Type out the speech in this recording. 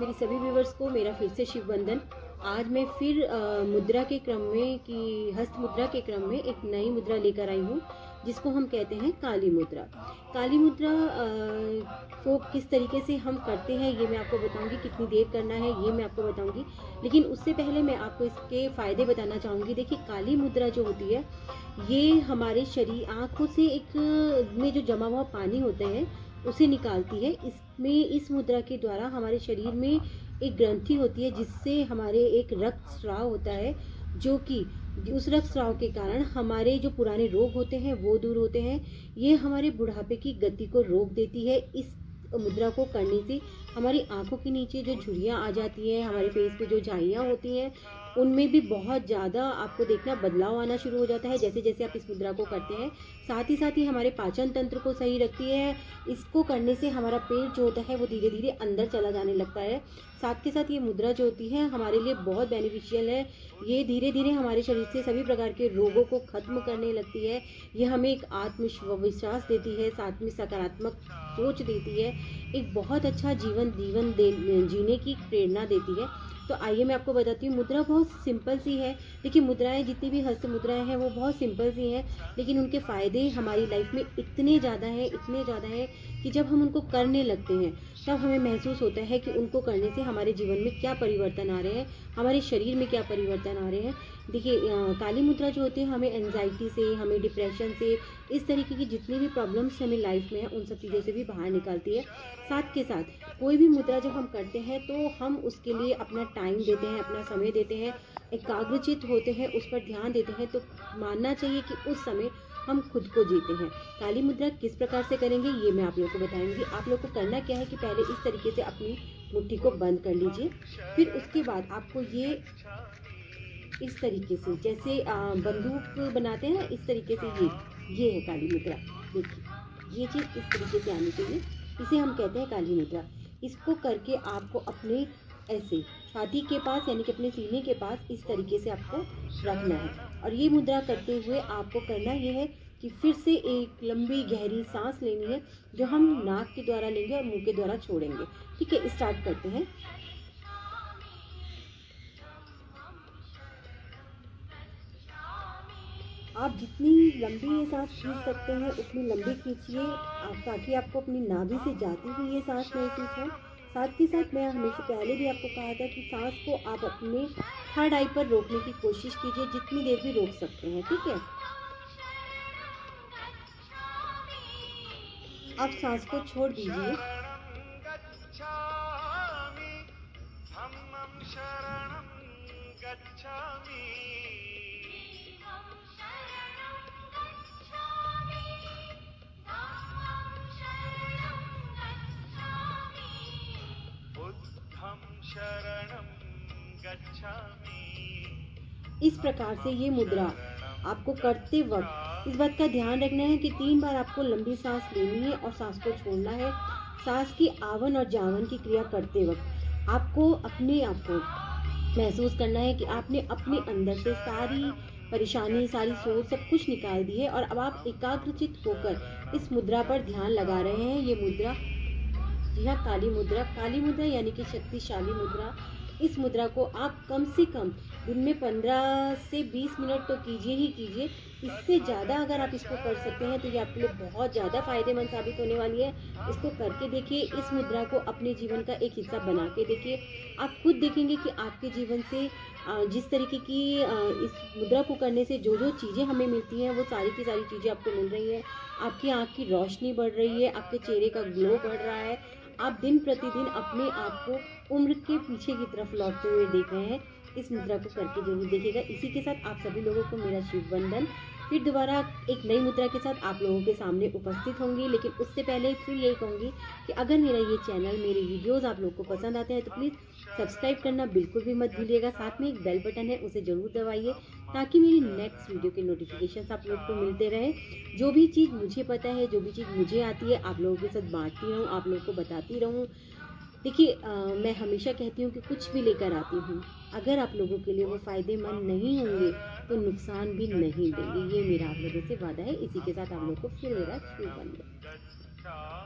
मेरी सभी व्यूवर्स को मेरा फिर से शिव वंदन। आज मैं फिर मुद्रा के क्रम में कि हस्त मुद्रा के क्रम में एक नई मुद्रा लेकर आई हूँ, जिसको हम कहते हैं काली मुद्रा। काली मुद्रा को किस तरीके से हम करते हैं ये मैं आपको बताऊंगी, कितनी देर करना है ये मैं आपको बताऊंगी। लेकिन उससे पहले मैं आपको इसके फ़ायदे बताना चाहूँगी। देखिए, काली मुद्रा जो होती है ये हमारे शरीर, आँखों से एक में जो जमा हुआ पानी होता है उसे निकालती है। इसमें इस मुद्रा के द्वारा हमारे शरीर में एक ग्रंथि होती है, जिससे हमारे एक रक्त स्राव होता है, जो कि उस रक्त स्राव के कारण हमारे जो पुराने रोग होते हैं वो दूर होते हैं। ये हमारे बुढ़ापे की गति को रोक देती है। इस मुद्रा को करने से हमारी आंखों के नीचे जो झुर्रियाँ आ जाती हैं, हमारे फेस पे जो झाइयाँ होती हैं, उनमें भी बहुत ज़्यादा आपको देखना बदलाव आना शुरू हो जाता है जैसे जैसे आप इस मुद्रा को करते हैं। साथ ही हमारे पाचन तंत्र को सही रखती है। इसको करने से हमारा पेट जो होता है वो धीरे धीरे अंदर चला जाने लगता है। साथ के साथ ये मुद्रा जो होती है हमारे लिए बहुत बेनिफिशियल है। ये धीरे धीरे हमारे शरीर से सभी प्रकार के रोगों को खत्म करने लगती है। ये हमें एक आत्मविश्वास देती है, साथ में सकारात्मक सोच देती है, एक बहुत अच्छा जीवन जीने की प्रेरणा देती है। तो आइए मैं आपको बताती हूँ। मुद्रा बहुत सिंपल सी है। देखिए, मुद्राएं जितनी भी हस्त मुद्राएं हैं वो बहुत सिंपल सी हैं, लेकिन उनके फ़ायदे हमारी लाइफ में इतने ज़्यादा हैं कि जब हम उनको करने लगते हैं तब हमें महसूस होता है कि उनको करने से हमारे जीवन में क्या परिवर्तन आ रहे हैं, हमारे शरीर में क्या परिवर्तन आ रहे हैं। देखिए, काली मुद्रा जो होती है हमें एंजाइटी से, हमें डिप्रेशन से, इस तरीके की जितनी भी प्रॉब्लम्स हमें लाइफ में है उन सब चीज़ों से भी बाहर निकालती है। साथ के साथ कोई भी मुद्रा जब हम करते हैं तो हम उसके लिए अपना टाइम देते हैं, अपना समय देते हैं, एकाग्रचित होते हैं, उस पर ध्यान देते हैं, तो मानना चाहिए कि उस समय हम खुद को जीते हैं। काली मुद्रा किस प्रकार से करेंगे ये मैं आप लोगों को बताऊंगी। आप लोग को करना क्या है कि पहले इस तरीके से अपनी मुट्ठी को बंद कर लीजिए। फिर उसके बाद आपको ये इस तरीके से, जैसे बंदूक बनाते हैं ना, इस तरीके से ये है काली मुद्रा। देखिए, ये चीज़ इस तरीके से आनी चाहिए, इसे हम कहते हैं काली मुद्रा। इसको करके आपको अपने ऐसे छाती के पास, यानी कि अपने सीने के पास इस तरीके से आपको रखना है। और ये मुद्रा करते हुए आपको करना ये है कि फिर से एक लंबी गहरी सांस लेनी है, जो हम नाक के द्वारा लेंगे और मुंह के द्वारा छोड़ेंगे। ठीक है, स्टार्ट करते हैं। आप जितनी लंबी ये सांस खींच सकते हैं उतनी लंबी खींचिए, ताकि आपको अपनी नाभि से जाती हुई ये सांस महसूस हो। साथ ही साथ मैं हमेशा पहले भी आपको कहा था कि सांस को आप अपने थर्ड आई पर रोकने की कोशिश कीजिए, जितनी देर भी रोक सकते हैं। ठीक है, आप सांस को छोड़ दीजिए। इस प्रकार से ये मुद्रा आपको करते वक्त इस बात का ध्यान रखना है कि 3 बार आपको लंबी सांस लेनी है और सांस को छोड़ना है। सांस की आवन और जावन की क्रिया करते वक्त आपको अपने आप को महसूस करना है कि आपने अपने अंदर से सारी परेशानी, सारी सोच, सब कुछ निकाल दी है और अब आप एकाग्रचित होकर इस मुद्रा पर ध्यान लगा रहे हैं। ये मुद्रा, जी हाँ, काली मुद्रा यानी कि शक्तिशाली मुद्रा। इस मुद्रा को आप कम से कम दिन में 15 से 20 मिनट तो कीजिए ही कीजिए। इससे ज़्यादा अगर आप इसको कर सकते हैं तो ये आपके लिए बहुत ज़्यादा फायदेमंद साबित होने वाली है। इसको करके देखिए, इस मुद्रा को अपने जीवन का एक हिस्सा बना के देखिए। आप खुद देखेंगे कि आपके जीवन से जिस तरीके की इस मुद्रा को करने से जो जो चीज़ें हमें मिलती हैं वो सारी की सारी चीज़ें आपको मिल रही हैं। आपकी आँख की रोशनी बढ़ रही है, आपके चेहरे का ग्लो बढ़ रहा है, आप दिन प्रतिदिन अपने आप को उम्र के पीछे की तरफ लौटते हुए देख रहे हैं। इस मुद्रा को करके जरूर देखिएगा। इसी के साथ आप सभी लोगों को मेरा शिव वंदन। फिर दोबारा एक नई मुद्रा के साथ आप लोगों के सामने उपस्थित होंगी, लेकिन उससे पहले फिर यही कहूँगी कि अगर मेरा ये चैनल, मेरे वीडियोज़ आप लोगों को पसंद आते हैं तो प्लीज़ सब्सक्राइब करना बिल्कुल भी मत भूलिएगा। साथ में एक बेल बटन है, उसे ज़रूर दबाइए, ताकि मेरी नेक्स्ट वीडियो के नोटिफिकेशन आप लोग को मिलते रहे। जो भी चीज़ मुझे पता है, जो भी चीज़ मुझे आती है, आप लोगों के साथ बांटती रहूँ, आप लोगों को बताती रहूँ। देखिए, मैं हमेशा कहती हूँ कि कुछ भी लेकर आती हूँ, अगर आप लोगों के लिए वो फ़ायदेमंद नहीं होंगे तो नुकसान भी नहीं देंगे। ये मेरा आप लोगों से वादा है। इसी के साथ आप लोगों को फिर मेरा शिव वंदन।